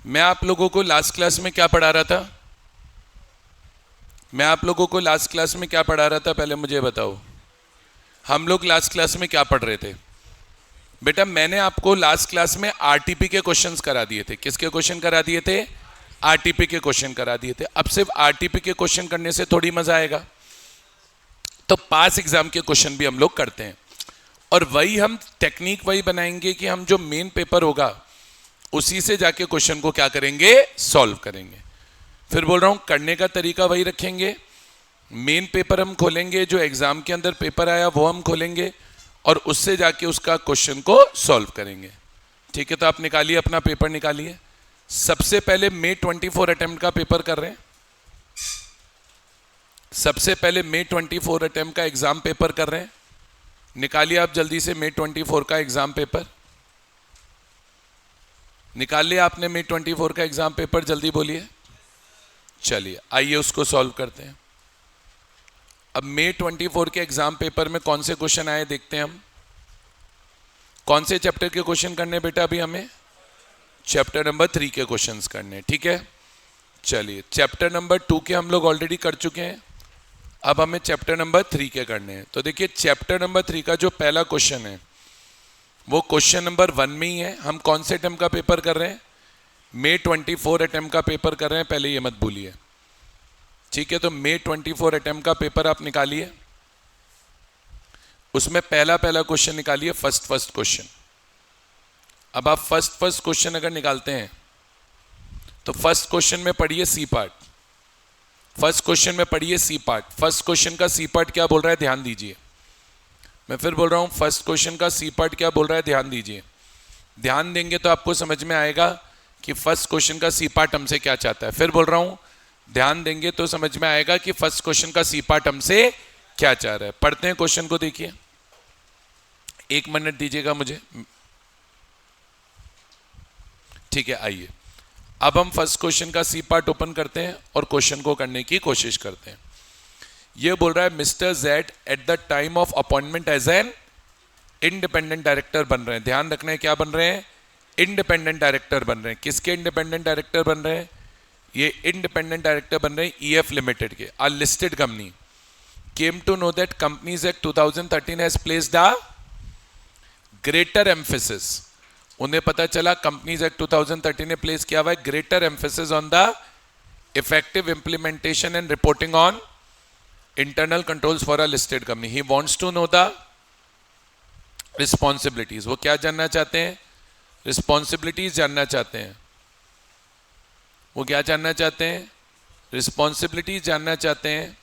मैं आप लोगों को लास्ट क्लास में क्या पढ़ा रहा था? पहले मुझे बताओ, हम लोग लास्ट क्लास में क्या पढ़ रहे थे? बेटा मैंने आपको लास्ट क्लास में आरटीपी के क्वेश्चंस करा दिए थे। किसके क्वेश्चन करा दिए थे? आरटीपी के क्वेश्चन करा दिए थे। अब सिर्फ आरटीपी के क्वेश्चन करने से थोड़ी मजा आएगा, तो पास एग्जाम के क्वेश्चन भी हम लोग करते हैं, और वही हम टेक्निक वही बनाएंगे कि हम जो मेन पेपर होगा उसी से जाके क्वेश्चन को क्या करेंगे? सॉल्व करेंगे। फिर बोल रहा हूं, करने का तरीका वही रखेंगे। मेन पेपर हम खोलेंगे, जो एग्जाम के अंदर पेपर आया वो हम खोलेंगे और उससे जाके उसका क्वेश्चन को सॉल्व करेंगे। ठीक है, तो आप निकालिए, अपना पेपर निकालिए। सबसे पहले May 24 अटेम्प्ट का पेपर कर रहे हैं। सबसे पहले May 24 अटेम्प्ट का एग्जाम पेपर कर रहे हैं। निकालिए आप जल्दी से May 24 का एग्जाम पेपर। निकाल लिया आपने May 24 का एग्जाम पेपर? जल्दी बोलिए। चलिए आइए उसको सॉल्व करते हैं। अब May 24 के एग्जाम पेपर में कौन से क्वेश्चन आए देखते हैं हम। कौन से चैप्टर के क्वेश्चन करने बेटा? अभी हमें चैप्टर नंबर 3 के क्वेश्चंस करने। ठीक है, चलिए चैप्टर नंबर 2 के हम लोग ऑलरेडी कर चुके हैं, अब हमें चैप्टर नंबर 3 के करने हैं। तो देखिए चैप्टर नंबर 3 का जो पहला क्वेश्चन है वो क्वेश्चन नंबर 1 में ही है। हम कौन से अटेम्प्ट का पेपर कर रहे हैं? May 24 अटेम्प्ट का पेपर कर रहे हैं, पहले ये मत भूलिए। ठीक है, तो May 24 अटेम्प्ट का पेपर आप निकालिए। उसमें पहला क्वेश्चन निकालिए, फर्स्ट क्वेश्चन। अब आप फर्स्ट क्वेश्चन अगर निकालते हैं तो फर्स्ट क्वेश्चन में पढ़िए सी पार्ट। फर्स्ट क्वेश्चन में पढ़िए सी पार्ट। फर्स्ट क्वेश्चन का सी पार्ट क्या बोल रहा है, ध्यान दीजिए। मैं फिर बोल रहा हूं, फर्स्ट क्वेश्चन का सी पार्ट क्या बोल रहा है, ध्यान दीजिए। ध्यान देंगे तो आपको समझ में आएगा कि फर्स्ट क्वेश्चन का सी पार्ट हमसे क्या चाहता है। फिर बोल रहा हूं, ध्यान देंगे तो समझ में आएगा कि फर्स्ट क्वेश्चन का सी पार्ट हमसे क्या चाह रहा है। पढ़ते हैं क्वेश्चन को, देखिए। 1 मिनट दीजिएगा मुझे। ठीक है, आइए अब हम फर्स्ट क्वेश्चन का सी पार्ट ओपन करते हैं और क्वेश्चन को करने की कोशिश करते हैं। यह बोल रहा है mister Z at the time of appointment as an independent director बन रहे हैं। ध्यान रखना है, क्या बन रहे हैं? इंडिपेंडेंट डायरेक्टर बन रहे हैं। किसके इंडिपेंडेंट डायरेक्टर बन रहे हैं? ये इंडिपेंडेंट डायरेक्टर बन रहे हैं ईएफ लिमिटेड के, a listed company. Came to know that companies act 2013 has placed a greater emphasis. उन्हें पता चला कंपनीज एक्ट 2013 ने प्लेस किया हुआ है greater emphasis on the effective implementation and reporting on internal controls for a listed company. He wants to know the responsibilities. वो क्या जानना चाहते हैं? रिस्पॉन्सिबिलिटीज जानना चाहते हैं। वो क्या जानना चाहते हैं? रिस्पॉन्सिबिलिटीज जानना चाहते हैं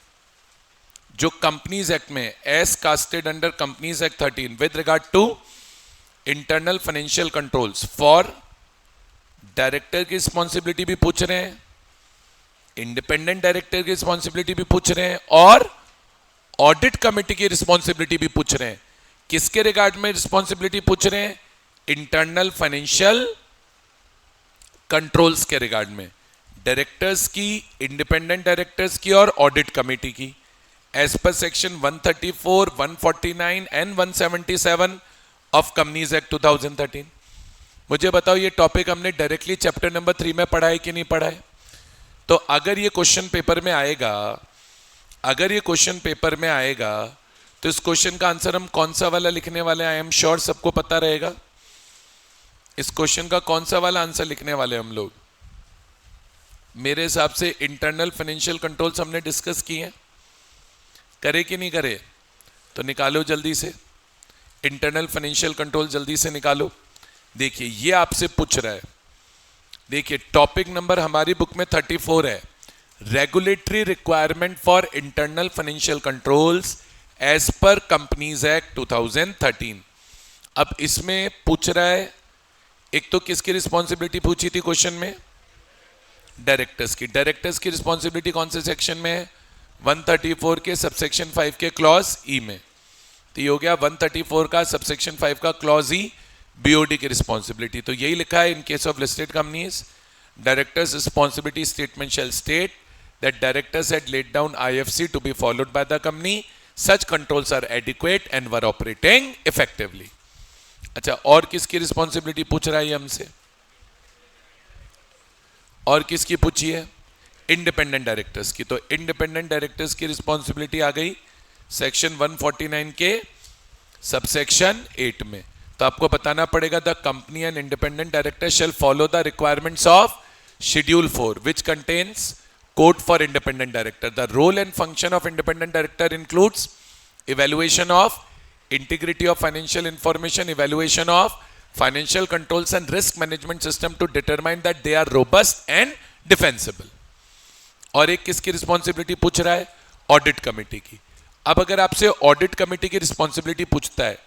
जो कंपनीज एक्ट में as casted under companies act 13 with regard to internal financial controls for director की रिस्पॉन्सिबिलिटी भी पूछ रहे हैं, इंडिपेंडेंट डायरेक्टर की रिस्पॉन्सिबिलिटी भी पूछ रहे हैं, और ऑडिट कमेटी की रिस्पॉन्सिबिलिटी भी पूछ रहे हैं। किसके रिगार्ड में रिस्पॉन्सिबिलिटी पूछ रहे हैं? इंटरनल फाइनेंशियल कंट्रोल्स के रिगार्ड में, डायरेक्टर्स की, इंडिपेंडेंट डायरेक्टर्स की और ऑडिट कमेटी की, as per section 134, 149 and 177 of companies act 2013। मुझे बताओ ये टॉपिक हमने डायरेक्टली चैप्टर नंबर 3 में पढ़ा है कि नहीं पढ़ा है? तो अगर ये क्वेश्चन पेपर में आएगा, तो इस क्वेश्चन का आंसर हम कौन सा वाला लिखने वाले हैं? आई एम श्योर सबको पता रहेगा। इस क्वेश्चन का कौन सा वाला आंसर लिखने वाले हम लोग? मेरे हिसाब से इंटरनल फाइनेंशियल कंट्रोल्स हमने डिस्कस किए हैं, करे कि नहीं करे? तो निकालो जल्दी से इंटरनल फाइनेंशियल कंट्रोल, जल्दी से निकालो। देखिए ये आपसे पूछ रहा है, देखिए टॉपिक नंबर हमारी बुक में 34 है, regulatory requirement for internal financial controls as per companies act 2013। अब इसमें पूछ रहा है, एक तो किसकी रिस्पॉन्सिबिलिटी पूछी थी क्वेश्चन में? डायरेक्टर्स की। डायरेक्टर्स की रिस्पॉन्सिबिलिटी कौन से सेक्शन में है? 134 के सबसेक्शन 5 के क्लॉज ई में। तो ये हो गया 134 का सबसेक्शन 5 का क्लॉज ई, बीओडी की रिस्पॉन्सिबिलिटी। तो यही लिखा है, in case of listed companies directors responsibility statement shall state that directors had laid down IFC to be followed by the company, such controls are adequate and were operating effectively. अच्छा, और किसकी responsibility पूछ रहा है ये हमसे? और किसकी पूछी है? इंडिपेंडेंट डायरेक्टर्स की। तो इंडिपेंडेंट डायरेक्टर्स की रिस्पॉन्सिबिलिटी आ गई सेक्शन 149 के सबसेक्शन 8 में। तो आपको बताना पड़ेगा the company and independent director shall follow the requirements of schedule 4 which contains code for independent director. The role and function of independent director includes evaluation of integrity of financial information, evaluation of financial controls and risk management system to determine that they are robust and defensible। और एक किसकी responsibility पूछ रहा है? Audit committee की। अब अगर आपसे ऑडिट कमेटी की रिस्पॉन्सिबिलिटी पूछता है,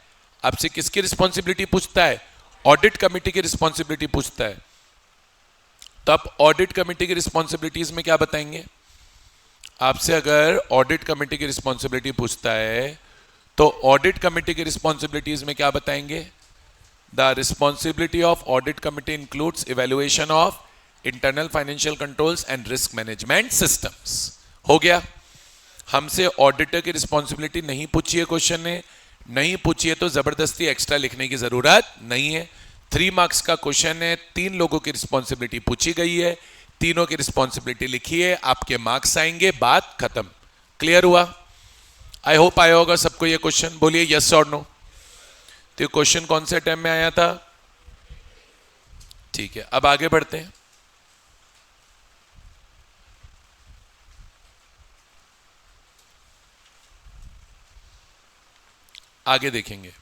आपसे किसकी रिस्पॉन्सिबिलिटी पूछता है? ऑडिट कमेटी की रिस्पॉन्सिबिलिटी पूछता है, तो आप ऑडिट कमेटी की रिस्पॉन्सिबिलिटीज में क्या बताएंगे? आपसे अगर ऑडिट कमेटी की रिस्पॉन्सिबिलिटी पूछता है तो ऑडिट कमेटी की रिस्पॉन्सिबिलिटीज में क्या बताएंगे? The responsibility of audit committee includes evaluation of internal financial controls and risk management systems. हो गया। हमसे ऑडिटर की रिस्पॉन्सिबिलिटी नहीं पूछी है, क्वेश्चन ने नहीं पूछी है तो जबरदस्ती एक्स्ट्रा लिखने की जरूरत नहीं है। 3 मार्क्स का क्वेश्चन है, 3 लोगों की रिस्पॉन्सिबिलिटी पूछी गई है, तीनों की रिस्पॉन्सिबिलिटी लिखी है, आपके मार्क्स आएंगे, बात खत्म। क्लियर हुआ? आई होप आया होगा सबको ये क्वेश्चन। बोलिए यस और नो। तो ये क्वेश्चन कौन से टाइम में आया था? ठीक है, अब आगे बढ़ते हैं। आगे देखेंगे।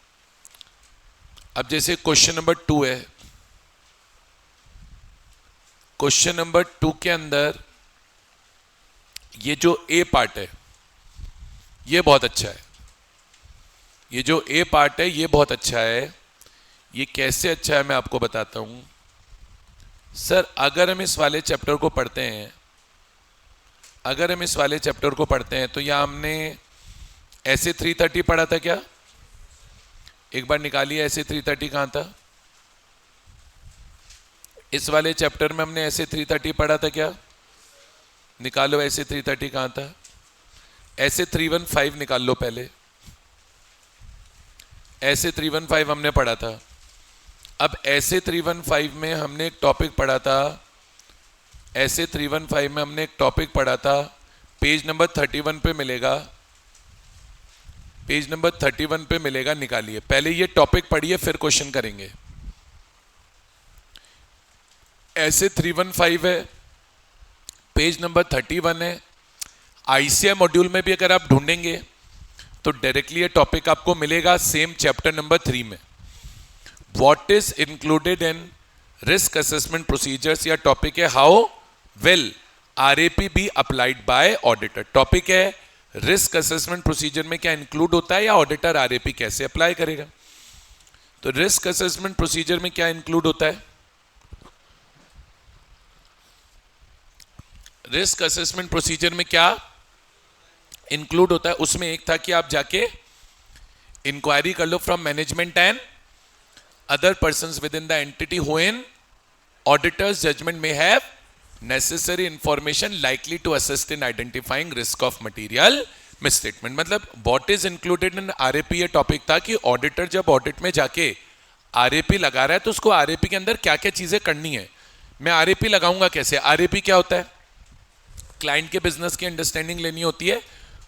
अब जैसे क्वेश्चन नंबर 2 है, क्वेश्चन नंबर 2 के अंदर ये जो ए पार्ट है ये बहुत अच्छा है। ये जो ए पार्ट है ये बहुत अच्छा है। ये कैसे अच्छा है मैं आपको बताता हूं। सर अगर हम इस वाले चैप्टर को पढ़ते हैं, अगर हम इस वाले चैप्टर को पढ़ते हैं तो यहां हमने ऐसे 330 पढ़ा था क्या? एक बार निकालिए, ऐसे 330 कहां था? इस वाले चैप्टर में हमने ऐसे 330 पढ़ा था क्या? निकालो ऐसे 330 कहां था? ऐसे 315 निकाल लो पहले। ऐसे 315 हमने पढ़ा था। अब ऐसे 315 में हमने एक टॉपिक पढ़ा था, ऐसे 315 में हमने एक टॉपिक पढ़ा था, पेज नंबर 31 पे मिलेगा, पेज नंबर 31 पे मिलेगा। निकालिए पहले ये टॉपिक पढ़िए फिर क्वेश्चन करेंगे। ऐसे 315 है, पेज नंबर 31 है। आईसीआई मॉड्यूल में भी अगर आप ढूंढेंगे तो डायरेक्टली ये टॉपिक आपको मिलेगा सेम चैप्टर नंबर 3 में। What is included in risk assessment procedures, या टॉपिक है how will RAP be applied by auditor. Topic है रिस्क असेसमेंट प्रोसीजर में क्या इंक्लूड होता है या ऑडिटर आरएपी कैसे अप्लाई करेगा। तो रिस्क असेसमेंट प्रोसीजर में क्या इंक्लूड होता है? रिस्क असेसमेंट प्रोसीजर में क्या इंक्लूड होता है? उसमें एक था कि आप जाके इंक्वायरी कर लो from management and other persons within the entity who in auditor's judgement में have necessary information likely to assist in identifying risk of material misstatement. मतलब what is included in RAP, ये topic था कि auditor जब audit में जाके RAP लगा रहा है तो उसको आरएपी के अंदर क्या क्या चीजें करनी है। मैं आरएपी लगाऊंगा कैसे? आरएपी क्या होता है? क्लाइंट के बिजनेस की अंडरस्टैंडिंग लेनी होती है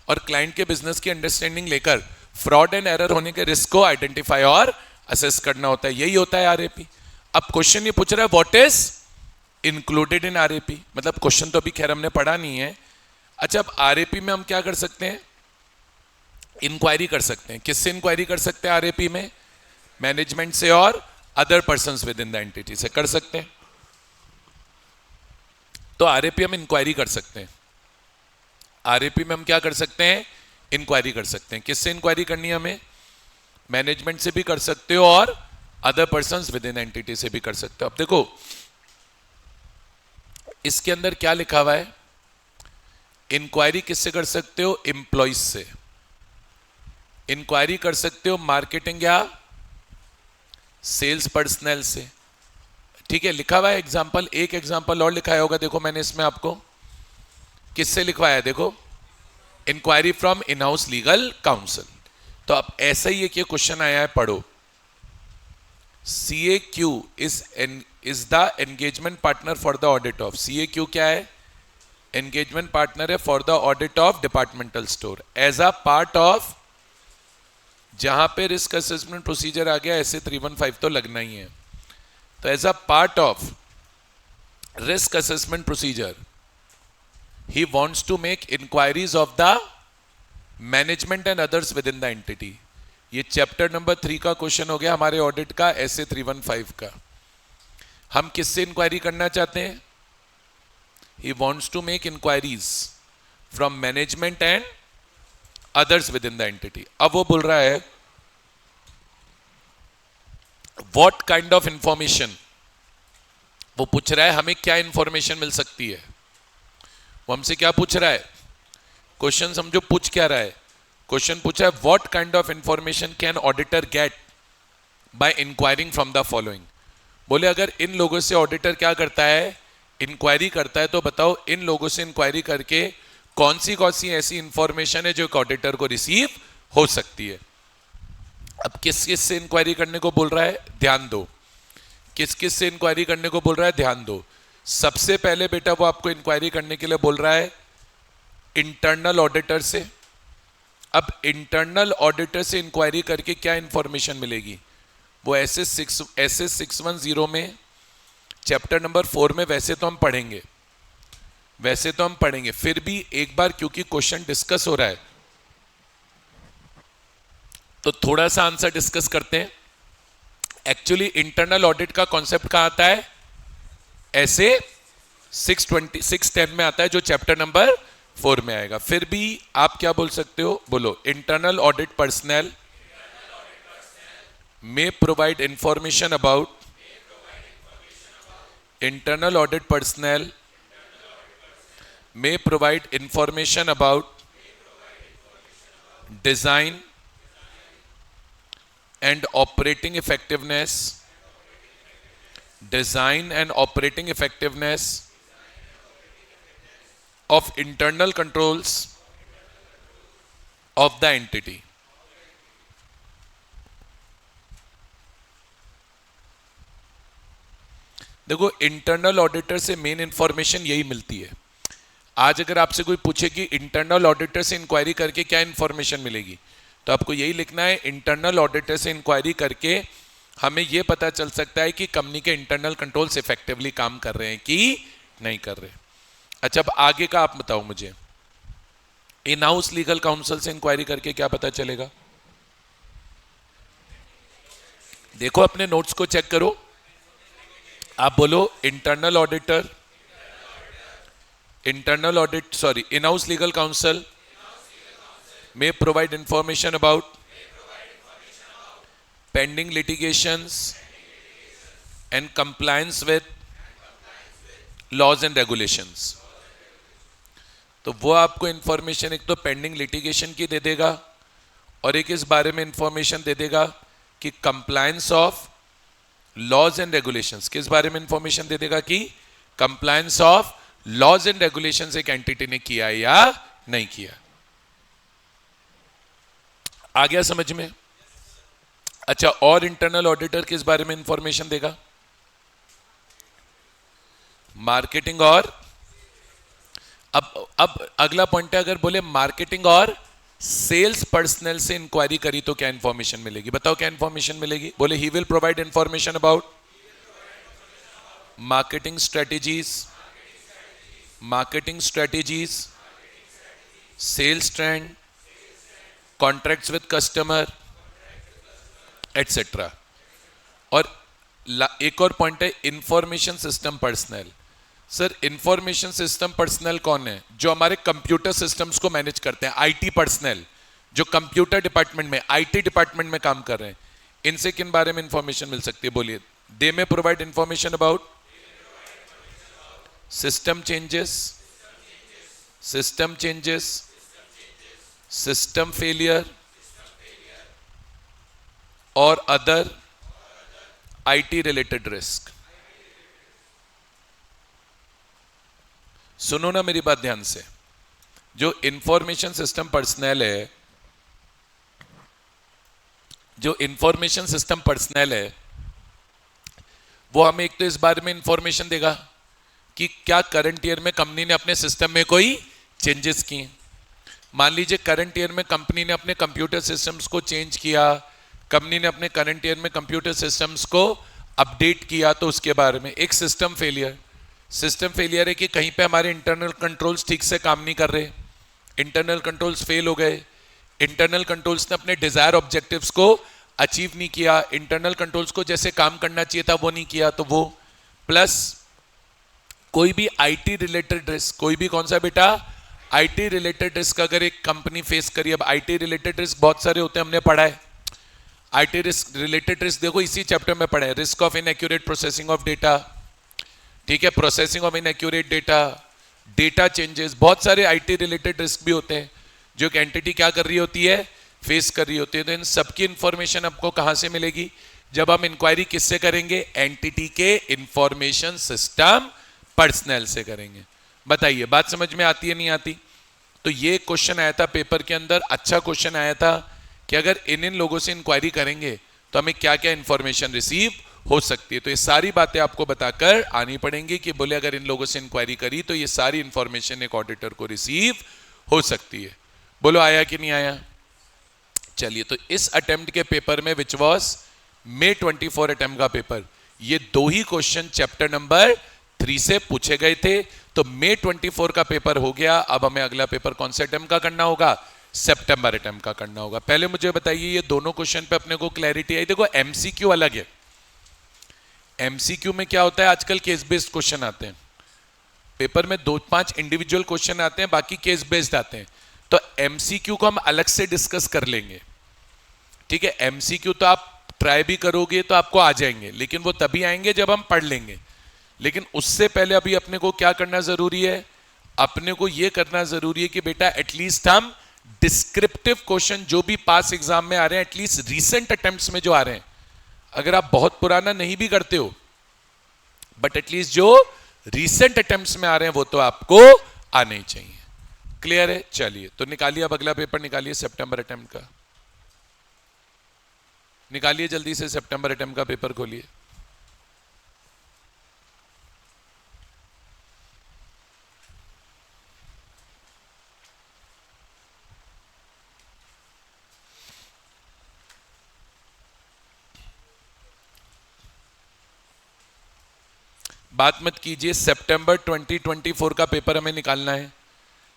और क्लाइंट के बिजनेस की अंडरस्टैंडिंग लेकर फ्रॉड एंड एरर होने के रिस्क को आइडेंटिफाई और असेस करना होता है। यही होता है आरएपी। अब क्वेश्चन ये पूछ रहा है what is included in RAP, मतलब क्वेश्चन तो अभी खैर हमने पढ़ा नहीं है। अच्छा, अब आरएपी में हम क्या कर सकते हैं? इंक्वायरी कर सकते हैं। किससे इंक्वायरी कर सकते हैं आरएपी में? मैनेजमेंट से और other persons within the entity से कर सकते हैं। तो आरएपी हम इंक्वायरी कर सकते हैं। आरएपी में हम क्या कर सकते हैं? इंक्वायरी कर सकते हैं। किससे इंक्वायरी करनी है हमें? मैनेजमेंट से भी कर सकते हो और other persons with in entity से भी कर सकते हो। अब देखो इसके अंदर क्या लिखा हुआ है? इंक्वायरी किससे कर सकते हो? एम्प्लॉइज से। इंक्वायरी कर सकते हो मार्केटिंग या सेल्स पर्सनल से। ठीक है, लिखा हुआ है एग्जाम्पल। एक एग्जाम्पल और लिखाया होगा, देखो मैंने इसमें आपको किससे लिखवाया, देखो inquiry from in house legal counsel. तो अब ऐसा ही एक ये क्वेश्चन आया है, पढ़ो। CAQ is the engagement partner for the audit of, CAQ क्या है? एंगेजमेंट पार्टनर है for the audit of departmental store as a part of, जहां पे रिस्क असेसमेंट प्रोसीजर आ गया ऐसे 315 तो लगना ही है, तो as a part of risk assessment procedure he wants to make inquiries of the management and others within the entity। ये चैप्टर नंबर 3 का क्वेश्चन हो गया हमारे ऑडिट का ऐसे 315 का। हम किससे इंक्वायरी करना चाहते हैं? he wants to make inquiries from management and others within the entity। अब वो बोल रहा है what kind of information, वो पूछ रहा है हमें क्या इंफॉर्मेशन मिल सकती है। वो हमसे क्या पूछ रहा है? क्वेश्चन समझो पूछ क्या रहा है। क्वेश्चन पूछा है what kind of information can auditor get by inquiring from the following. बोले अगर इन लोगों से ऑडिटर क्या करता है? इंक्वायरी करता है, तो बताओ इन लोगों से इंक्वायरी करके कौन सी ऐसी इंफॉर्मेशन है जो एक ऑडिटर को रिसीव हो सकती है। अब किस किस से इंक्वायरी करने को बोल रहा है? ध्यान दो, किस किस से इंक्वायरी करने को बोल रहा है? ध्यान दो। सबसे पहले बेटा वो आपको इंक्वायरी करने के लिए बोल रहा है इंटरनल ऑडिटर से। अब इंटरनल ऑडिटर से इंक्वायरी करके क्या इंफॉर्मेशन मिलेगी? वो ऐसे 610 में चैप्टर नंबर 4 में वैसे तो हम पढ़ेंगे, फिर भी एक बार क्योंकि क्वेश्चन डिस्कस हो रहा है तो थोड़ा सा आंसर डिस्कस करते हैं। एक्चुअली इंटरनल ऑडिट का कॉन्सेप्ट कहां आता है? ऐसे 610 में आता है जो चैप्टर नंबर 4 में आएगा। फिर भी आप क्या बोल सकते हो? बोलो internal audit personal may provide information about, internal audit personnel may provide information about design and operating effectiveness, design and operating effectiveness of internal controls of the entity। देखो इंटरनल ऑडिटर से मेन इंफॉर्मेशन यही मिलती है। आज अगर आपसे कोई पूछे कि इंटरनल ऑडिटर से इंक्वायरी करके क्या इंफॉर्मेशन मिलेगी, तो आपको यही लिखना है इंटरनल ऑडिटर से इंक्वायरी करके हमें यह पता चल सकता है कि कंपनी के इंटरनल कंट्रोल्स इफेक्टिवली काम कर रहे हैं कि नहीं कर रहे। अच्छा अब आगे का आप बताओ मुझे, इन हाउस लीगल काउंसिल से इंक्वायरी करके क्या पता चलेगा? देखो अपने नोट्स को चेक करो, आप बोलो internal auditor, in house legal council may provide information about pending litigations and compliance with laws and regulations। तो वो आपको इंफॉर्मेशन एक तो पेंडिंग लिटिगेशन की दे देगा और एक इस बारे में इंफॉर्मेशन दे देगा कि compliance of laws and regulations, किस बारे में इंफॉर्मेशन दे देगा कि compliance of laws and regulations एक एंटिटी ने किया या नहीं किया। आ गया समझ में? अच्छा और इंटरनल ऑडिटर किस बारे में इंफॉर्मेशन देगा? मार्केटिंग और, अब अगला पॉइंट है, अगर बोले मार्केटिंग और सेल्स पर्सनल से इंक्वायरी करी तो क्या इंफॉर्मेशन मिलेगी? बताओ क्या इंफॉर्मेशन मिलेगी? बोले he will provide information about marketing strategies, sales trend, contracts with customer etcetera. और एक और पॉइंट है information system personnel. Sir information system personnel कौन है? जो हमारे कंप्यूटर सिस्टम्स को मैनेज करते हैं, आईटी पर्सनल, जो कंप्यूटर डिपार्टमेंट में, आईटी डिपार्टमेंट में काम कर रहे हैं। इनसे किन बारे में इंफॉर्मेशन मिल सकती है? बोलिए। दे में provide information about system changes, system failure और अदर आईटी रिलेटेड रिस्क। सुनो ना मेरी बात ध्यान से, जो इंफॉर्मेशन सिस्टम पर्सनल है, वो हमें एक तो इस बारे में इंफॉर्मेशन देगा कि क्या करंट ईयर में कंपनी ने अपने सिस्टम में कोई चेंजेस किए। मान लीजिए करंट ईयर में कंपनी ने अपने कंप्यूटर सिस्टम्स को चेंज किया, कंपनी ने अपने करंट ईयर में कंप्यूटर सिस्टम्स को अपडेट किया, तो उसके बारे में। एक सिस्टम फेलियर है कि कहीं पे हमारे इंटरनल कंट्रोल्स ठीक से काम नहीं कर रहे, इंटरनल कंट्रोल्स फेल हो गए, इंटरनल कंट्रोल्स ने अपने डिजायर ऑब्जेक्टिव्स को अचीव नहीं किया, इंटरनल कंट्रोल्स को जैसे काम करना चाहिए था वो नहीं किया, तो वो। प्लस कोई भी आईटी रिलेटेड रिस्क, कोई भी कौन सा बेटा, आईटी रिलेटेड रिस्क अगर एक कंपनी फेस करी। अब आईटी रिलेटेड रिस्क बहुत सारे होते हैं, हमने पढ़ा है। आईटी रिस्क रिलेटेड रिस्क देखो इसी चैप्टर में पढ़ा है, risk of inaccurate processing of data, ठीक है, processing of inaccurate data, data changes, बहुत सारे आईटी रिलेटेड रिस्क भी होते हैं जो एक एंटिटी क्या कर रही होती है, फेस कर रही होती है। तो इन सबकी इंफॉर्मेशन आपको कहां से मिलेगी, जब हम इंक्वायरी किससे करेंगे, एंटिटी के इंफॉर्मेशन सिस्टम पर्सनल से करेंगे। बताइए बात समझ में आती है नहीं आती। तो ये क्वेश्चन आया था पेपर के अंदर, अच्छा क्वेश्चन आया था कि अगर इन लोगों से इंक्वायरी करेंगे तो हमें क्या क्या इंफॉर्मेशन रिसीव हो सकती है। तो ये सारी बातें आपको बताकर आनी पड़ेंगी कि बोले अगर इन लोगों से इंक्वायरी करी तो ये सारी इंफॉर्मेशन एक ऑडिटर को रिसीव हो सकती है। बोलो आया कि नहीं आया। चलिए, तो इस अटेम्प्ट के पेपर में विच वॉज May 24 अटेम्प्ट का पेपर, ये दो ही क्वेश्चन चैप्टर नंबर 3 से पूछे गए थे। तो May 24 का पेपर हो गया। अब हमें अगला पेपर कौन से अटेम्प्ट का करना होगा, सितंबर अटेम्प्ट का करना होगा। पहले मुझे बताइए ये दोनों क्वेश्चन पे अपने को क्लैरिटी आई। देखो एमसीक्यू अलग है, एमसीक्यू में क्या होता है, आजकल केस बेस्ड क्वेश्चन आते हैं पेपर में, 2-5 इंडिविजुअल क्वेश्चन आते हैं, बाकी केस बेस्ड आते हैं। तो एमसीक्यू को हम अलग से डिस्कस कर लेंगे, ठीक है। एमसीक्यू तो आप ट्राई भी करोगे तो आपको आ जाएंगे, लेकिन वो तभी आएंगे जब हम पढ़ लेंगे। लेकिन उससे पहले अभी अपने को क्या करना जरूरी है, अपने को यह करना जरूरी है कि बेटा एटलीस्ट हम डिस्क्रिप्टिव क्वेश्चन जो भी पास एग्जाम में आ रहे हैं, एटलीस्ट रीसेंट अटेम्प्ट्स में जो आ रहे हैं, अगर आप बहुत पुराना नहीं भी करते हो बट एटलीस्ट जो रीसेंट अटेम्प्ट्स में आ रहे हैं वो तो आपको आने ही चाहिए। क्लियर है। चलिए तो निकालिए अब अगला पेपर निकालिए, सितंबर अटेम्प्ट का निकालिए जल्दी से, सितंबर अटेम्प्ट का पेपर खोलिए। बात मत कीजिए, सितंबर 2024 का पेपर हमें निकालना है,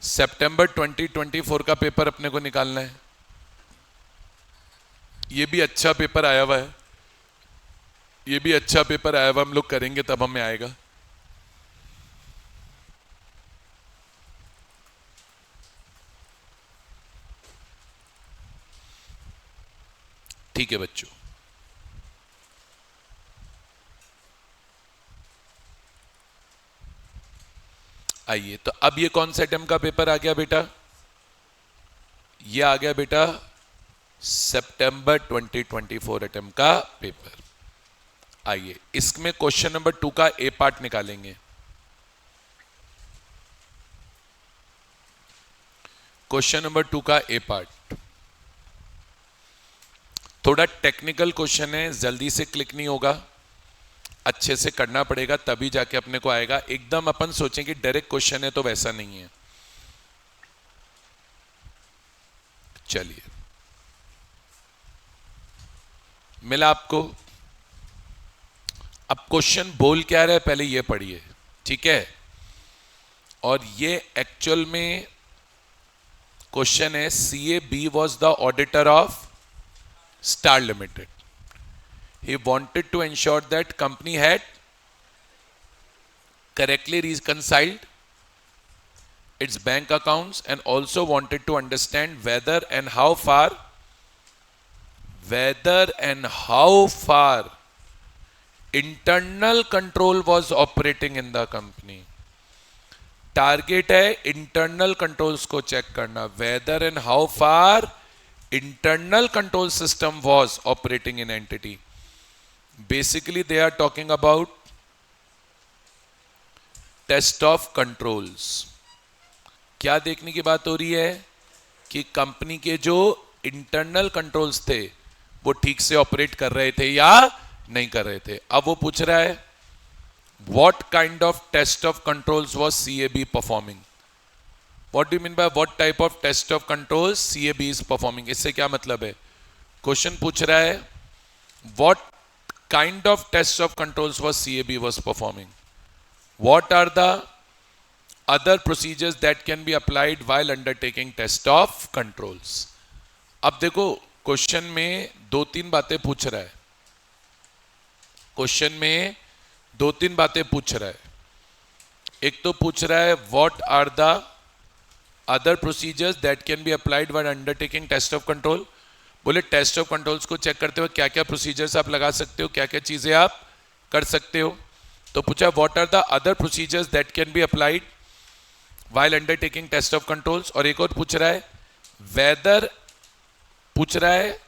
सितंबर 2024 का पेपर अपने को निकालना है। ये भी अच्छा पेपर आया हुआ है, ये भी अच्छा पेपर आया हुआ, हम लोग करेंगे तब हमें आएगा। ठीक है बच्चों, आइए। तो अब ये कौन से अटेम्प्ट का पेपर आ गया बेटा, ये आ गया बेटा सितंबर 2024 अटेम्प्ट का पेपर। आइए इसमें क्वेश्चन नंबर 2 का ए पार्ट निकालेंगे। क्वेश्चन नंबर 2 का ए पार्ट थोड़ा टेक्निकल क्वेश्चन है, जल्दी से क्लिक नहीं होगा, अच्छे से करना पड़ेगा तभी जाके अपने को आएगा। एकदम अपन सोचें कि डायरेक्ट क्वेश्चन है तो वैसा नहीं है। चलिए मिला आपको। अब क्वेश्चन बोल क्या रहा है पहले ये पढ़िए, ठीक है। और ये एक्चुअल में क्वेश्चन है, CAB was the auditor of Star Limited. He wanted to ensure that company had correctly reconciled its bank accounts and also wanted to understand whether and how far internal control was operating in the company. Target है internal controls को check करना, whether and how far internal control system was operating in entity. Basically they are talking about test of controls. क्या देखने की बात हो रही है कि कंपनी के जो इंटरनल कंट्रोल्स थे वो ठीक से ऑपरेट कर रहे थे या नहीं कर रहे थे। अब वो पूछ रहा है what kind of test of controls was CAB performing? What do you mean by what type of test of controls CAB is performing? इससे क्या मतलब है? क्वेश्चन पूछ रहा है what kind of test of controls was CAB was performing? What are the other procedures that can be applied while undertaking test of controls? अब देखो question में दो तीन बातें पूछ रहा है, क्वेश्चन में दो तीन बातें पूछ रहा है. एक तो पूछ रहा है what are the other procedures that can be applied while undertaking test of control. बोले टेस्ट ऑफ कंट्रोल्स को चेक करते हुए क्या क्या प्रोसीजर्स आप लगा सकते हो, क्या क्या चीजें आप कर सकते हो. तो पूछा what are the other procedures that can be applied while undertaking test of controls. और एक और पूछ रहा है वेदर, पूछ रहा है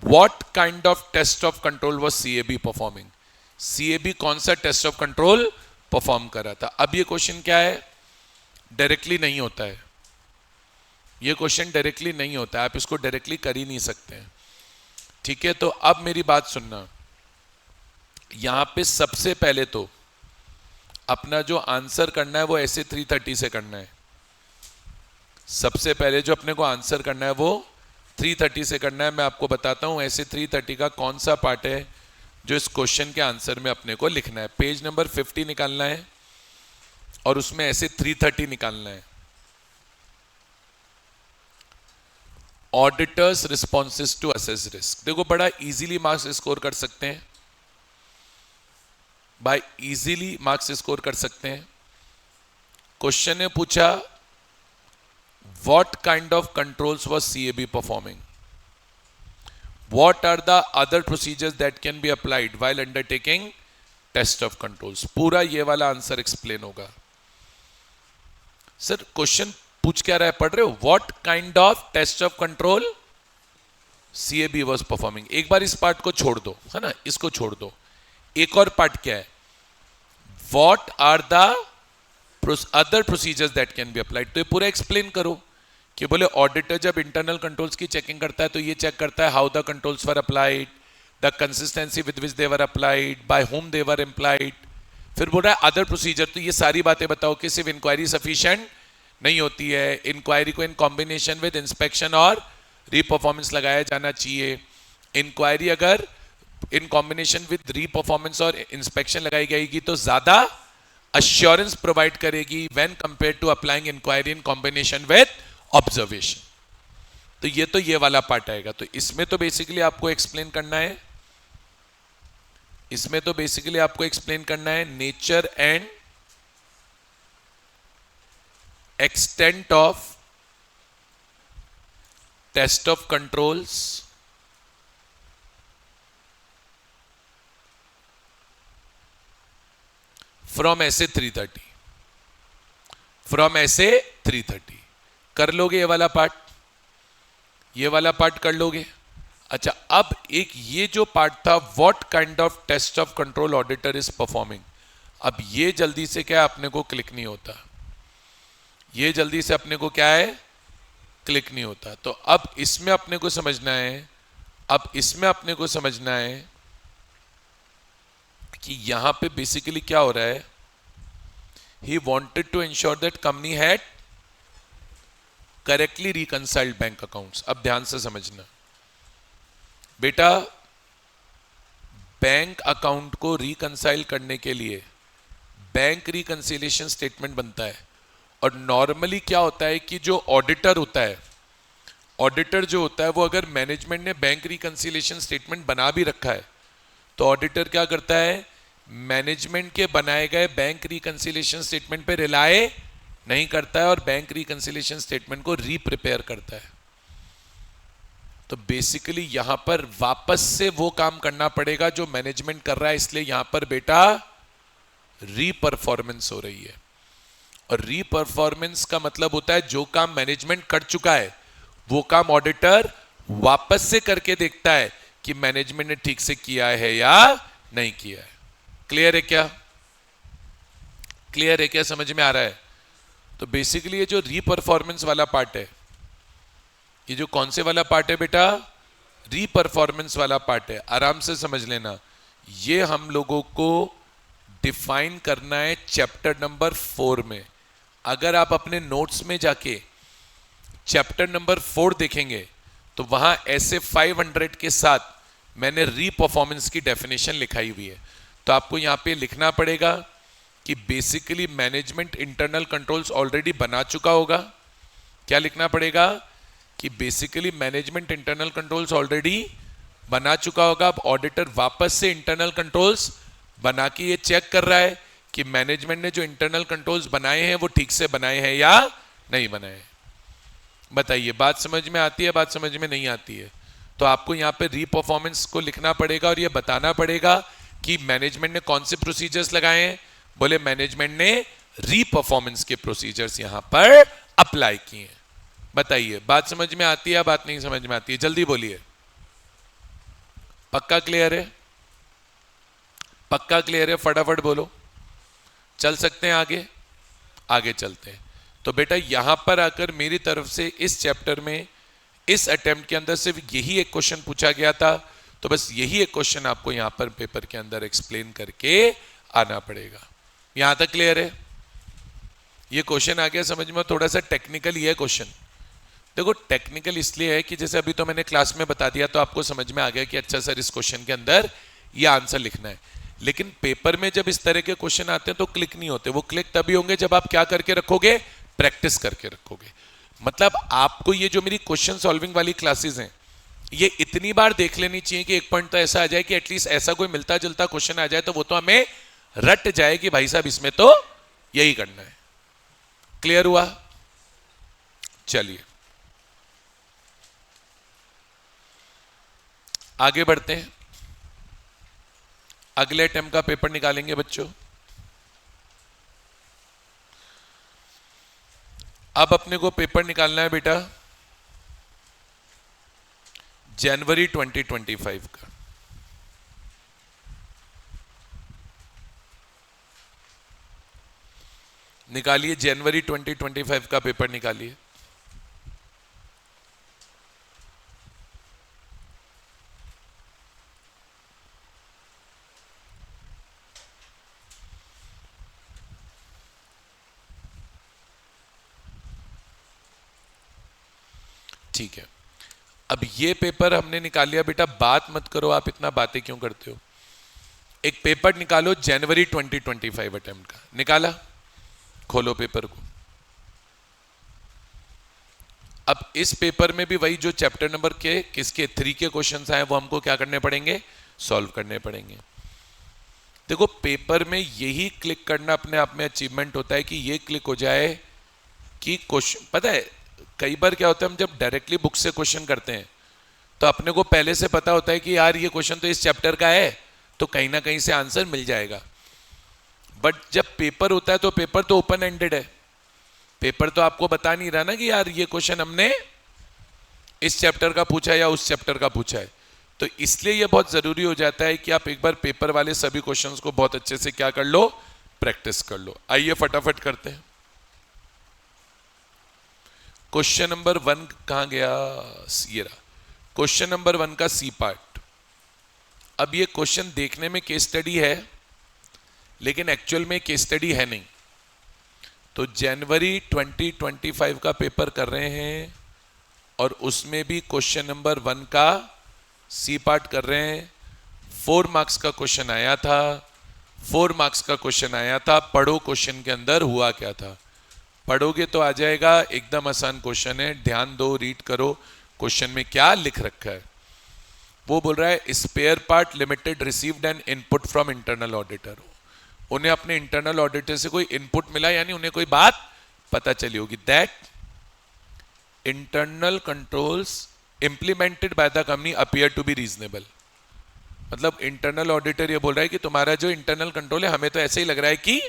what kind of test of control was CAB performing. CAB कौन सा टेस्ट ऑफ कंट्रोल परफॉर्म कर रहा था. अब ये क्वेश्चन क्या है, डायरेक्टली नहीं होता है, ये क्वेश्चन डायरेक्टली नहीं होता है, आप इसको डायरेक्टली कर ही नहीं सकते हैं. ठीक है, तो अब मेरी बात सुनना, यहां पे सबसे पहले तो अपना जो आंसर करना है वो ऐसे 330 से करना है. सबसे पहले जो अपने को आंसर करना है वो 330 से करना है. मैं आपको बताता हूं ऐसे 330 का कौन सा पार्ट है जो इस क्वेश्चन के आंसर में अपने को लिखना है. पेज नंबर 50 निकालना है और उसमें ऐसे 330 निकालना है. Auditors responses to assess risk. देखो बड़ा इजीली मार्क्स स्कोर कर सकते हैं, भाई इजीली मार्क्स स्कोर कर सकते हैं. क्वेश्चन ने पूछा what kind of controls was CAB performing, what are the other procedures that can be applied while undertaking test of controls. पूरा ये वाला आंसर एक्सप्लेन होगा. सर क्वेश्चन पूछ क्या रहा है, पढ़ रहे हो, what kind of test of control CAB was performing. एक बार इस पार्ट को छोड़ दो, है ना, इसको छोड़ दो. एक और पार्ट क्या है, what are the other procedures that can be applied. तो ये पूरा एक्सप्लेन करो कि बोले ऑडिटर जब इंटरनल कंट्रोल्स की चेकिंग करता है तो ये चेक करता है how the controls were applied, the consistency with which they were applied, by whom they were applied. फिर बोल रहा है अदर प्रोसीजर. तो ये सारी बातें बताओ कि सिर्फ इंक्वायरी सफिशिएंट नहीं होती है, इंक्वायरी को इन कॉम्बिनेशन विद इंस्पेक्शन और रीपरफॉर्मेंस लगाया जाना चाहिए. इंक्वायरी अगर इन कॉम्बिनेशन विद रीपरफॉर्मेंस और इंस्पेक्शन लगाई जाएगी तो ज्यादा अश्योरेंस प्रोवाइड करेगी when compare to applying inquiry in combination with observation. तो ये वाला पार्ट आएगा. तो इसमें तो बेसिकली आपको एक्सप्लेन करना है, इसमें तो बेसिकली आपको एक्सप्लेन करना है nature and extent of test of controls from ऐसे 330, from ऐसे 330 कर लोगे. ये वाला पार्ट, ये वाला पार्ट कर लोगे. अच्छा, अब एक ये जो पार्ट था what kind of test of control auditor is performing, अब ये जल्दी से क्या अपने को क्लिक नहीं होता, ये जल्दी से अपने को क्या है क्लिक नहीं होता. तो अब इसमें अपने को समझना है, अब इसमें अपने को समझना है कि यहां पे बेसिकली क्या हो रहा है. He wanted to ensure that company had correctly reconciled bank accounts. अब ध्यान से समझना बेटा, बैंक अकाउंट को रिकंसाइल करने के लिए बैंक रिकंसिलिएशन स्टेटमेंट बनता है. और नॉर्मली क्या होता है कि जो ऑडिटर होता है, ऑडिटर जो होता है वो अगर मैनेजमेंट ने बैंक रिकंसिलिएशन स्टेटमेंट बना भी रखा है तो ऑडिटर क्या करता है, मैनेजमेंट के बनाए गए बैंक रिकंसिलिएशन स्टेटमेंट पे रिलाय नहीं करता है और बैंक रिकंसिलिएशन स्टेटमेंट को रीप्रिपेयर करता है. तो बेसिकली यहां पर वापस से वो काम करना पड़ेगा जो मैनेजमेंट कर रहा है. इसलिए यहां पर बेटा रीपरफॉर्मेंस हो रही है. और रीपरफॉर्मेंस का मतलब होता है जो काम मैनेजमेंट कर चुका है वो काम ऑडिटर वापस से करके देखता है कि मैनेजमेंट ने ठीक से किया है या नहीं किया है. क्लियर है क्या, क्लियर है क्या, समझ में आ रहा है. तो बेसिकली ये जो रीपरफॉर्मेंस वाला पार्ट है, ये जो कौन से वाला पार्ट है बेटा, रीपरफॉर्मेंस वाला पार्ट है. आराम से समझ लेना, ये हम लोगों को डिफाइन करना है चैप्टर नंबर 4 में। अगर आप अपने नोट्स में जाके चैप्टर नंबर 4 देखेंगे तो वहां ऐसे 500 के साथ मैंने री परफॉर्मेंस की डेफिनेशन लिखाई हुई है। तो आपको यहां पे लिखना पड़ेगा कि basically management internal controls already बना चुका होगा। क्या लिखना पड़ेगा कि basically management internal controls already बना चुका होगा। अब ऑडिटर वापस से इंटरनल कंट्रोल्स बना के ये चेक कर रहा है कि मैनेजमेंट ने जो इंटरनल कंट्रोल्स बनाए हैं वो ठीक से बनाए हैं या नहीं बनाए हैं। बताइए, बात समझ में आती है, बात समझ में नहीं आती है? तो आपको यहाँ पे री परफॉर्मेंस को लिखना पड़ेगा और ये बताना पड़ेगा कि मैनेजमेंट ने कौन से प्रोसीजर्स लगाए हैं। बोले मैनेजमेंट ने री परफॉर्मेंस के प्रोसीजर्स यहां पर अप्लाई किए हैं। बताइए, बात समझ में आती है, बात नहीं समझ में आती है? जल्दी बोलिए। पक्का क्लियर है? पक्का क्लियर है? फटाफट बोलो। चल सकते हैं आगे? आगे चलते हैं। तो बेटा यहां पर आकर मेरी तरफ से इस चैप्टर में इस अटेम्प्ट के अंदर सिर्फ यही एक क्वेश्चन पूछा गया था। तो बस यही एक क्वेश्चन आपको यहां पर पेपर के अंदर एक्सप्लेन करके आना पड़ेगा। यहां तक क्लियर है? ये क्वेश्चन आ गया समझ में? थोड़ा सा टेक्निकल ही है क्वेश्चन। देखो टेक्निकल इसलिए है कि जैसे अभी तो मैंने क्लास में बता दिया तो आपको समझ में आ गया कि अच्छा सर इस क्वेश्चन के अंदर ये आंसर लिखना है। लेकिन पेपर में जब इस तरह के क्वेश्चन आते हैं तो क्लिक नहीं होते। वो क्लिक तभी होंगे जब आप क्या करके रखोगे? प्रैक्टिस करके रखोगे। मतलब आपको ये जो मेरी क्वेश्चन सॉल्विंग वाली क्लासेस हैं ये इतनी बार देख लेनी चाहिए कि एक पॉइंट तो ऐसा आ जाए कि एटलीस्ट ऐसा कोई मिलता जुलता क्वेश्चन आ जाए तो वो तो हमें रट जाए कि भाई साहब इसमें तो यही करना है। क्लियर हुआ? चलिए आगे बढ़ते हैं। अगले अटेम्प्ट का पेपर निकालेंगे बच्चों। अब अपने को पेपर निकालना है बेटा जनवरी 2025 का। निकालिए, जनवरी 2025 का पेपर निकालिए। ठीक है, अब ये पेपर हमने निकाल लिया। बेटा बात मत करो, आप इतना बातें क्यों करते हो? एक पेपर निकालो जनवरी 2025 अटेम्प्ट का। निकाला? खोलो पेपर को। अब इस पेपर में भी वही जो चैप्टर नंबर के किसके 3 के क्वेश्चंस आए वो हमको क्या करने पड़ेंगे? सॉल्व करने पड़ेंगे। देखो पेपर में यही क्लिक करना अपने आप में अचीवमेंट होता है कि ये क्लिक हो जाए कि क्वेश्चन, पता है कई बार क्या होता है हम जब डायरेक्टली बुक से क्वेश्चन करते हैं तो अपने को पहले से पता होता है कि यार ये क्वेश्चन तो इस चैप्टर का है तो कहीं ना कहीं से आंसर मिल जाएगा। बट जब पेपर होता है तो पेपर तो ओपन एंडेड है। पेपर तो आपको बता नहीं रहा ना कि यार ये क्वेश्चन हमने इस चैप्टर का पूछा है या उस चैप्टर का पूछा है। तो इसलिए ये बहुत जरूरी हो जाता है कि आप एक बार पेपर वाले सभी क्वेश्चंस को बहुत अच्छे से क्या कर लो? प्रैक्टिस कर लो। आइए फटाफट करते हैं। क्वेश्चन नंबर 1 कहां गया? ये रहा क्वेश्चन नंबर 1 का सी पार्ट। अब ये क्वेश्चन देखने में केस स्टडी है लेकिन एक्चुअल में केस स्टडी है नहीं। तो जनवरी 2025 का पेपर कर रहे हैं और उसमें भी क्वेश्चन नंबर 1 का सी पार्ट कर रहे हैं। 4 मार्क्स का क्वेश्चन आया था। 4 मार्क्स का क्वेश्चन आया था। पढ़ो क्वेश्चन के अंदर हुआ क्या था। पढ़ोगे तो आ जाएगा, एकदम आसान क्वेश्चन है, ध्यान दो, रीड करो क्वेश्चन में क्या लिख रखा है। वो बोल रहा है spare part limited received an input from internal auditor. उन्हें अपने इंटरनल ऑडिटर से कोई इनपुट मिला, यानी उन्हें कोई बात पता चली होगी। That internal controls implemented by the company appear to be reasonable. मतलब इंटरनल ऑडिटर ये बोल रहा है कि तुम्हारा जो इंटरनल कंट्रोल है हमें तो ऐसे ही लग रहा है कि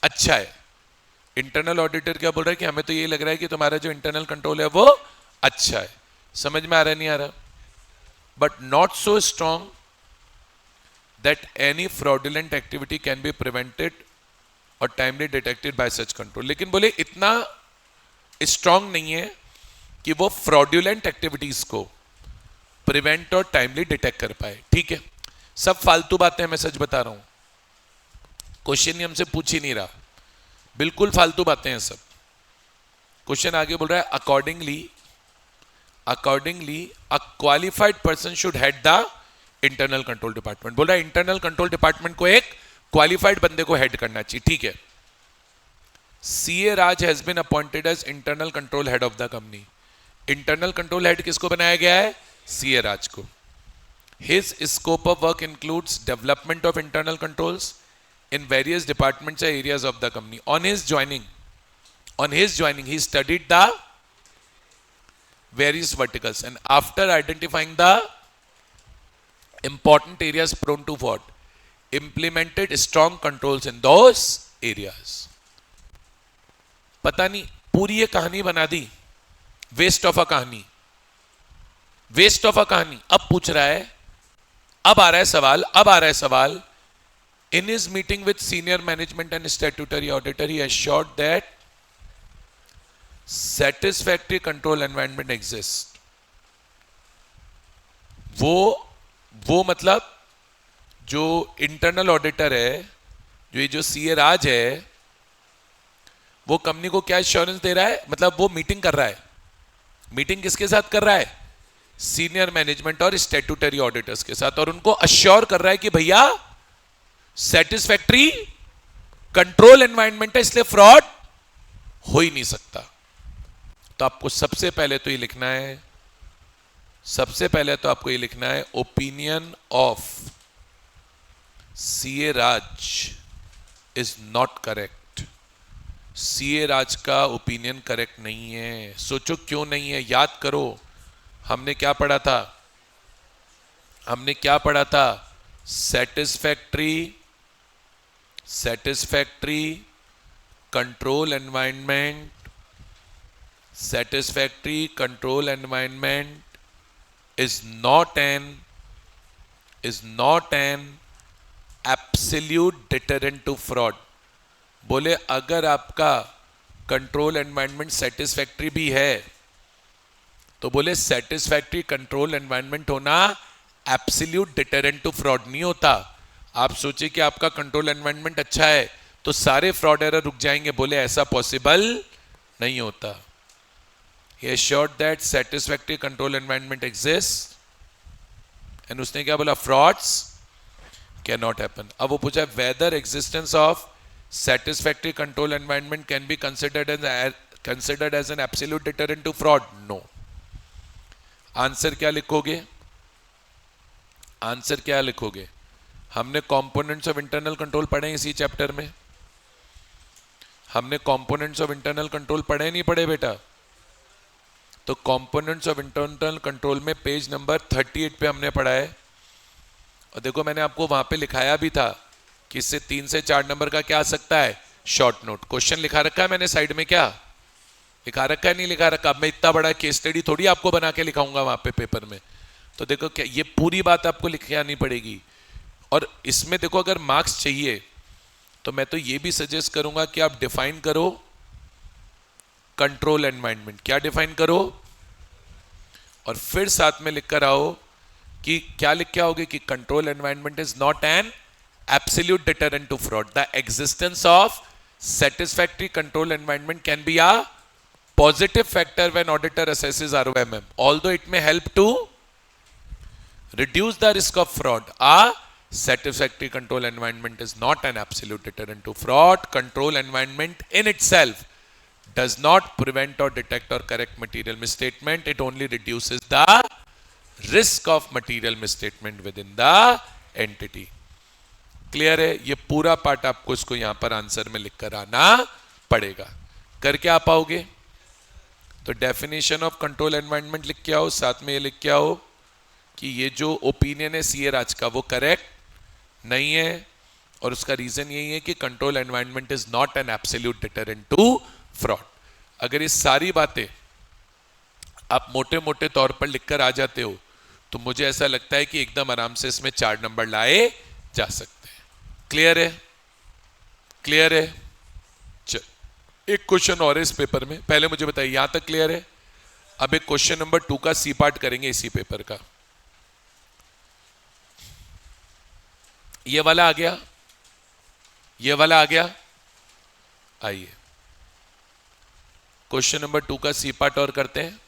अच्छा है। इंटरनल ऑडिटर क्या बोल रहा है कि हमें तो ये लग रहा है कि तुम्हारा जो इंटरनल कंट्रोल है वो अच्छा है। समझ में आ रहा नहीं आ रहा? But not so strong that any fraudulent activity can be prevented और timely detected by such control. लेकिन बोले इतना स्ट्रॉन्ग नहीं है कि वो फ्रॉडुलेंट एक्टिविटीज को प्रिवेंट और टाइमली डिटेक्ट कर पाए। ठीक है, सब फालतू बातें मैं सच बता रहा हूं। क्वेश्चन ही हमसे पूछ ही नहीं रहा, बिल्कुल फालतू बातें हैं सब। क्वेश्चन आगे बोल रहा है accordingly a qualified person should head the internal control department. बोल रहा है इंटरनल कंट्रोल डिपार्टमेंट को एक क्वालिफाइड बंदे को हेड करना चाहिए, ठीक है। CA Raj has been appointed as internal control head of the company. Internal control head किसको बनाया गया है? सीए राज को। His scope of work includes development of internal controls in various departments or areas of the company. On his joining, he studied the various verticals and after identifying the important areas prone to fraud, implemented strong controls in those areas. पता नहीं पूरी ये कहानी बना दी, waste of a कहानी, waste of a कहानी। अब पूछ रहा है, अब आ रहा है सवाल, In his meeting with senior management and statutory auditor, he assured that satisfactory control environment exists. वो मतलब जो इंटरनल ऑडिटर है, जो सीए राज है, वो कंपनी को क्या एश्योरेंस दे रहा है? मतलब वो मीटिंग कर रहा है। मीटिंग किसके साथ कर रहा है? सीनियर मैनेजमेंट और स्टैट्यूटरी ऑडिटर्स के साथ, और उनको अश्योर कर रहा है कि भैया सेटिस्फैक्ट्री कंट्रोल एनवायरनमेंट है, इसलिए फ्रॉड हो ही नहीं सकता। तो आपको सबसे पहले तो ये लिखना है, opinion of CA Raj is not correct. CA Raj का ओपिनियन करेक्ट नहीं है। सोचो क्यों नहीं है, याद करो, हमने क्या पढ़ा था? satisfactory control environment is not an absolute deterrent to fraud। बोले अगर आपका कंट्रोल एनवायरनमेंट सेटिस्फैक्ट्री भी है तो बोले सेटिस्फैक्ट्री कंट्रोल एनवायरनमेंट होना एब्सोल्यूट डिटरेंट टू फ्रॉड नहीं होता। आप सोचिए कि आपका कंट्रोल एनवायरनमेंट अच्छा है तो सारे फ्रॉड एरर रुक जाएंगे, बोले ऐसा पॉसिबल नहीं होता। He assured that satisfactory control environment exists and उसने क्या बोला? frauds cannot happen। अब वो पूछा whether existence of satisfactory control environment can be considered as an absolute deterrent to fraud। no। Answer क्या लिखोगे? हमने कंपोनेंट्स ऑफ इंटरनल कंट्रोल पढ़े इसी चैप्टर में। हमने कंपोनेंट्स ऑफ इंटरनल कंट्रोल पढ़े नहीं पढ़े बेटा? तो कंपोनेंट्स ऑफ इंटरनल कंट्रोल में पेज नंबर 38 पे हमने पढ़ा है। और देखो मैंने आपको वहां पे लिखाया भी था कि इससे 3 से 4 नंबर का क्या आ सकता है? Short note. क्वेश्चन लिखा रखा है मैंने साइड में, क्या लिखा रखा है? नहीं लिखा रखा। अब मैं इतना बड़ा केस स्टडी थोड़ी आपको बना के लिखाऊंगा वहां पे पेपर में। तो देखो क्या ये पूरी बात आपको लिखनी आनी पड़ेगी। और इसमें देखो अगर मार्क्स चाहिए तो मैं तो ये भी सजेस्ट करूंगा कि आप डिफाइन करो कंट्रोल एनवायरनमेंट। क्या डिफाइन करो? और फिर साथ में लिख कर आओ कि क्या लिख के आओगे कि control environment is not an absolute deterrent to fraud. The existence of satisfactory control environment can be a positive factor when auditor assesses ROMM, although it may help to reduce the risk of fraud. A satisfactory control environment is not an absolute deterrent to fraud. Control environment in itself does not prevent or detect or correct material misstatement. It only reduces the risk of material misstatement within the entity. Clear है? ये पूरा part आपको इसको यहां पर answer में लिखकर आना पड़ेगा। करके आ पाओगे? तो डेफिनेशन ऑफ कंट्रोल एनवायरनमेंट लिख के आओ, साथ में ये लिख के आओ कि ये जो ओपिनियन है सीए राज का वो करेक्ट नहीं है, और उसका रीजन यही है कि control environment is not an absolute deterrent to fraud. अगर ये सारी बातें आप मोटे मोटे तौर पर लिखकर आ जाते हो तो मुझे ऐसा लगता है कि एकदम आराम से इसमें 4 नंबर लाए जा सकते हैं। क्लियर है? क्लियर है? चल एक क्वेश्चन और है इस पेपर में, पहले मुझे बताइए यहां तक क्लियर है? अब एक क्वेश्चन नंबर 2 का सी पार्ट करेंगे इसी पेपर का। ये वाला आ गया, ये वाला आ गया। आइए क्वेश्चन नंबर 2 का सी पार्ट और करते हैं।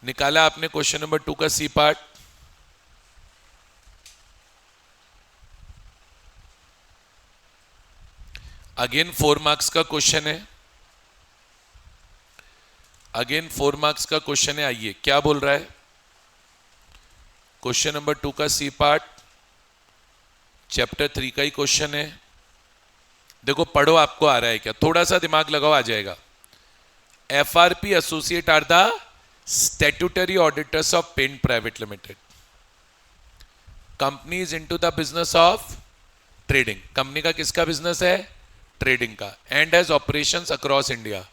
निकाला आपने क्वेश्चन नंबर 2 का सी पार्ट। अगेन 4 मार्क्स का क्वेश्चन है। अगेन 4 मार्क्स का क्वेश्चन है। आइए क्या बोल रहा है। क्वेश्चन नंबर 2 का सी पार्ट चैप्टर 3 का ही क्वेश्चन है। देखो पढ़ो, आपको आ रहा है क्या, थोड़ा सा दिमाग लगाओ, आ जाएगा। FRP associate are the statutory auditors of paint private limited. Company is into the business of trading. Company का किसका बिजनेस है, ट्रेडिंग का। And has operations across India,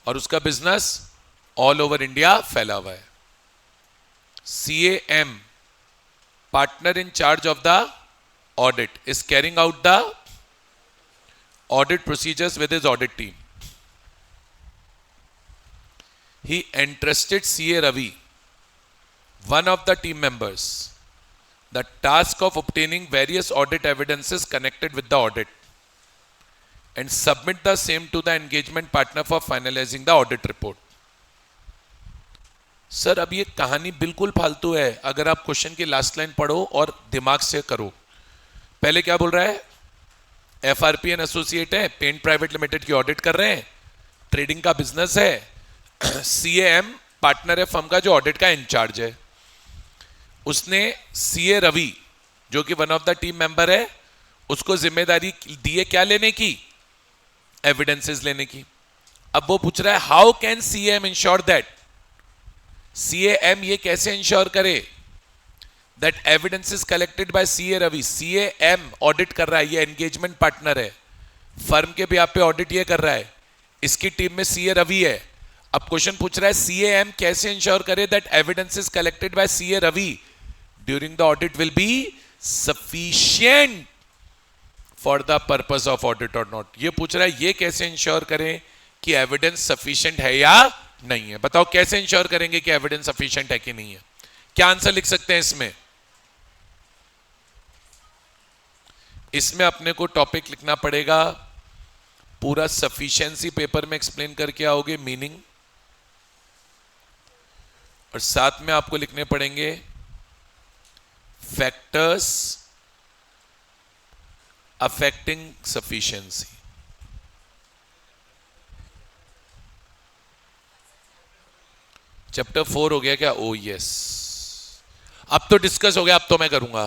और उसका बिजनेस ऑल ओवर इंडिया फैला हुआ है। CAM partner in charge of the audit is carrying out the audit procedures with his audit team. He entrusted CA Ravi, one of the team members, the task of obtaining various audit evidences connected with the audit and submit the same to the engagement partner for finalizing the audit report. Sir अब ये कहानी बिल्कुल फालतू है, अगर आप question की last line पढ़ो और दिमाग से करो। पहले क्या बोल रहा है, एफआरपी एंड एसोसिएट है, पेंट प्राइवेट लिमिटेड की ऑडिट कर रहे हैं, ट्रेडिंग का बिजनेस है। CAM पार्टनर है फर्म का जो ऑडिट का इंचार्ज है। उसने CA रवि जो कि one of the team member है, उसको जिम्मेदारी दी है क्या लेने की, एविडेंसेस लेने की। अब वो पूछ रहा है how can CAM ensure that, CAM ये कैसे इंश्योर करे that evidences collected by CA Ravi. CAM audit कर रहा है, ये एंगेजमेंट पार्टनर है, फर्म के बिहाफ पे ऑडिट ये कर रहा है, इसकी टीम में CA रवि है। अब क्वेश्चन पूछ रहा है CAM कैसे इंश्योर करे that evidences collected by CA Ravi during the audit will be sufficient for the purpose of audit और नॉट। ये पूछ रहा है ये कैसे इंश्योर करें कि एविडेंस सफिशिएंट है या नहीं है। बताओ कैसे इंश्योर करेंगे कि एविडेंस सफिशिएंट है कि नहीं है। क्या आंसर लिख सकते हैं इसमें। इसमें अपने को टॉपिक लिखना पड़ेगा, पूरा सफिशिएंसी पेपर में एक्सप्लेन करके आओगे, मीनिंग, और साथ में आपको लिखने पड़ेंगे फैक्टर्स अफेक्टिंग सफिशिएंसी। चैप्टर 4 हो गया क्या, ओ यस, अब तो डिस्कस हो गया, अब तो मैं करूंगा।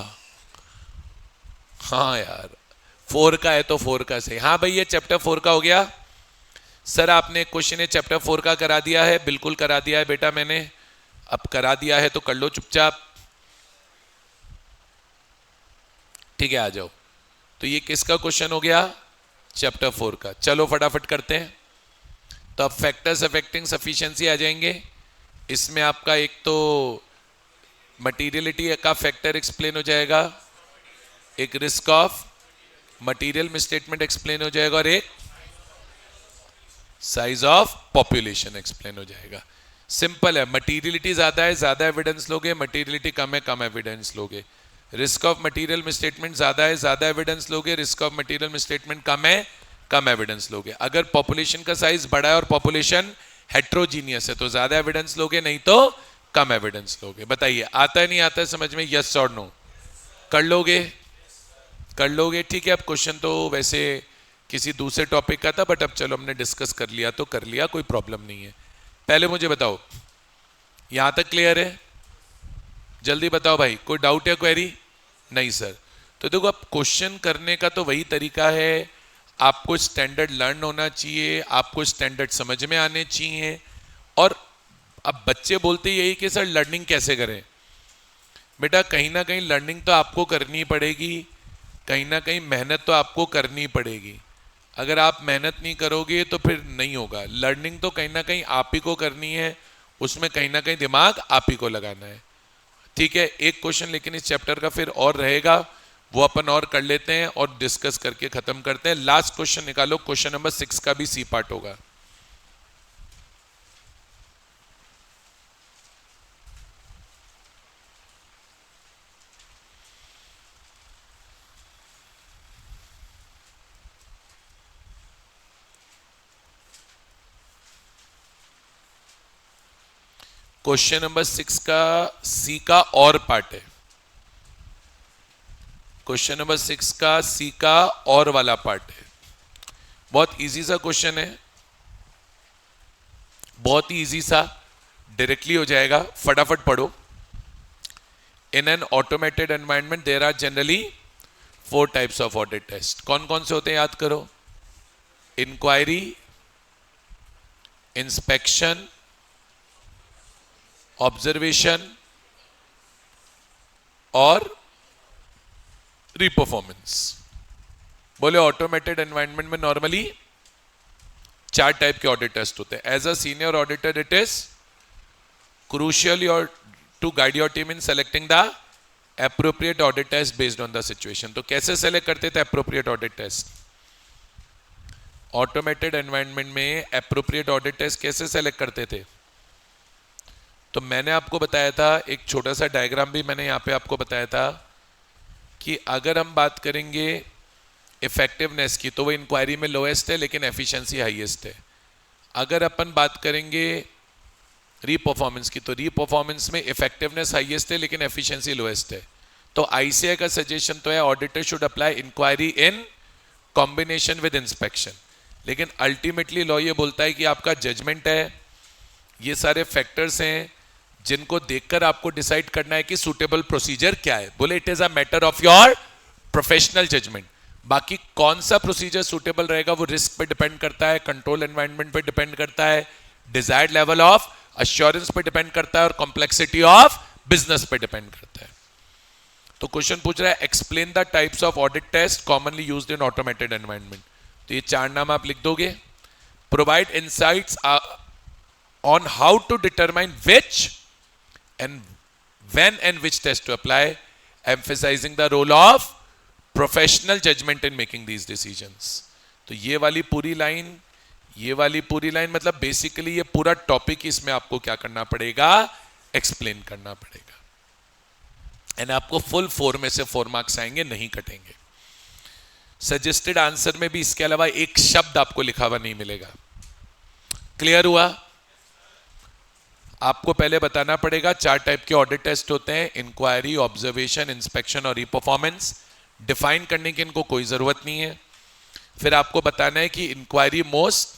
हाँ यार 4 का है तो 4 का सही। हाँ भाई ये चैप्टर 4 का हो गया। सर आपने क्वेश्चन है चैप्टर 4 का करा दिया है, बिल्कुल करा दिया है बेटा मैंने, अब करा दिया है तो कर लो चुपचाप, ठीक है। आ जाओ, तो ये किसका क्वेश्चन हो गया, चैप्टर 4 का। चलो फटाफट करते हैं। तो अब फैक्टर्स अफेक्टिंग सफिशिएंसी आ जाएंगे। इसमें आपका एक तो मटीरियलिटी का फैक्टर एक्सप्लेन हो जाएगा, एक risk of material misstatement explain हो जाएगा, और एक साइज ऑफ पॉपुलेशन एक्सप्लेन हो जाएगा। सिंपल है, मटीरियलिटी ज्यादा है ज्यादा एविडेंस लोगे, मटीरियलिटी कम है कम एविडेंस लोगे। रिस्क ऑफ मटीरियल मिसस्टेटमेंट ज्यादा है ज्यादा एविडेंस लोगे, रिस्क ऑफ मटीरियल मिसस्टेटमेंट कम है कम एविडेंस लोगे। अगर पॉपुलेशन का साइज बड़ा है और पॉपुलेशन हेट्रोजीनियस है तो ज्यादा एविडेंस लोगे, नहीं तो कम एविडेंस लोगे। बताइए आता है नहीं आता है समझ में, यस और नो। कर लोगे, कर लोगे, ठीक है। अब क्वेश्चन तो वैसे किसी दूसरे टॉपिक का था, बट अब चलो हमने डिस्कस कर लिया तो कर लिया, कोई प्रॉब्लम नहीं है। पहले मुझे बताओ यहां तक क्लियर है, जल्दी बताओ भाई, कोई डाउट या क्वेरी। नहीं सर, तो देखो अब क्वेश्चन करने का तो वही तरीका है, आपको स्टैंडर्ड लर्न होना चाहिए, आपको स्टैंडर्ड समझ में आने चाहिए। और अब बच्चे बोलते यही कि सर लर्निंग कैसे करें। बेटा कहीं ना कहीं लर्निंग तो आपको करनी पड़ेगी, कहीं ना कहीं मेहनत तो आपको करनी पड़ेगी। अगर आप मेहनत नहीं करोगे तो फिर नहीं होगा। लर्निंग तो कहीं ना कहीं आप ही को करनी है, उसमें कहीं ना कहीं दिमाग आप ही को लगाना है, ठीक है। एक क्वेश्चन लेकिन इस चैप्टर का फिर और रहेगा, वो अपन और कर लेते हैं और डिस्कस करके खत्म करते हैं। लास्ट क्वेश्चन निकालो, क्वेश्चन नंबर 6 का भी सी पार्ट होगा। क्वेश्चन नंबर 6 का सी का और पार्ट है। क्वेश्चन नंबर 6 का सी का और वाला पार्ट है। बहुत इजी सा क्वेश्चन है, बहुत ही इजी सा, डायरेक्टली हो जाएगा, फटाफट पढ़ो। In an automated environment there are generally 4 types of audit test. कौन कौन से होते हैं याद करो? इंक्वायरी, इंस्पेक्शन, ऑब्जर्वेशन और रीपरफॉर्मेंस। बोले ऑटोमेटेड एनवायरनमेंट में नॉर्मली 4 टाइप के ऑडिट टेस्ट होते हैं। As a senior auditor it is crucial your to guide your team in selecting the appropriate audit test based on the situation. तो कैसे select करते थे appropriate audit test? Automated environment में appropriate audit test कैसे select करते थे? तो मैंने आपको बताया था, एक छोटा सा डायग्राम भी मैंने यहां पे आपको बताया था कि अगर हम बात करेंगे इफेक्टिवनेस की तो वो इंक्वायरी में लोएस्ट है लेकिन एफिशिएंसी हाईएस्ट है। अगर अपन बात करेंगे रीपरफॉर्मेंस की तो रीपरफॉर्मेंस में इफेक्टिवनेस हाईएस्ट है लेकिन एफिशिएंसी लोएस्ट है। तो आईसीए का सजेशन तो है auditor should apply inquiry in combination with inspection, लेकिन अल्टीमेटली लॉ ये बोलता है कि आपका जजमेंट है, ये सारे फैक्टर्स हैं जिनको देखकर आपको डिसाइड करना है कि सूटेबल प्रोसीजर क्या है। बोले it is a matter of your professional judgement. बाकी कौन सा प्रोसीजर सूटेबल रहेगा वो रिस्क पे डिपेंड करता है, कंट्रोल एनवायरनमेंट पे डिपेंड करता है, डिजायर्ड लेवल ऑफ अश्योरेंस पे डिपेंड करता है और कॉम्प्लेक्सिटी ऑफ बिजनेस पे डिपेंड करता है। तो क्वेश्चन पूछ रहा है explain the types of audit test commonly used in automated environment. तो ये 4 नाम आप लिख दोगे। Provide insights on how to determine which and when and which test to apply, emphasizing the role of professional judgment in making these decisions। तो ये वाली पूरी लाइन मतलब बेसिकली ये पूरा टॉपिक इसमें आपको क्या करना पड़ेगा? एक्सप्लेन करना पड़ेगा। एंड आपको फुल 4 में से 4 मार्क्स आएंगे, नहीं कटेंगे। सजेस्टेड आंसर में भी इसके अलावा एक शब्द आपको लिखा हुआ नहीं मिलेगा। क्लियर हुआ? आपको पहले बताना पड़ेगा 4 टाइप के ऑडिट टेस्ट होते हैं, इंक्वायरी, ऑब्जर्वेशन, इंस्पेक्शन और रीपरफॉर्मेंस। डिफाइन करने की इनको कोई जरूरत नहीं है। फिर आपको बताना है कि इंक्वायरी मोस्ट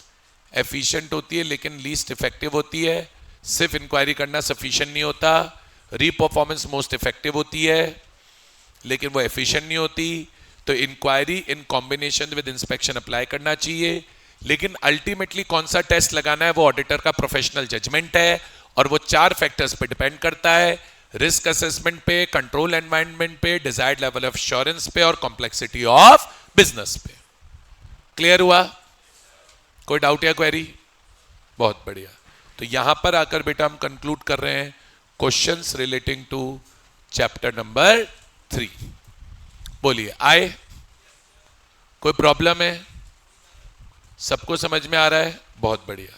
एफिशिएंट होती है लेकिन लीस्ट इफेक्टिव होती है, सिर्फ इंक्वायरी करना सफिशिएंट नहीं होता। रीपरफॉर्मेंस मोस्ट इफेक्टिव होती है लेकिन वो एफिशिएंट नहीं होती। तो inquiry in combination with inspection apply करना चाहिए, लेकिन अल्टीमेटली कौन सा टेस्ट लगाना है वो ऑडिटर का प्रोफेशनल जजमेंट है और वो 4 फैक्टर्स पे डिपेंड करता है, रिस्क असेसमेंट पे, कंट्रोल एनवायरनमेंट पे, डिजायर्ड लेवल ऑफ एश्योरेंस पे और कॉम्प्लेक्सिटी ऑफ बिजनेस पे। क्लियर हुआ? कोई डाउट या क्वेरी? बहुत बढ़िया। तो यहां पर आकर बेटा हम कंक्लूड कर रहे हैं questions relating to chapter number 3। बोलिए, आए कोई प्रॉब्लम है? सबको समझ में आ रहा है? बहुत बढ़िया।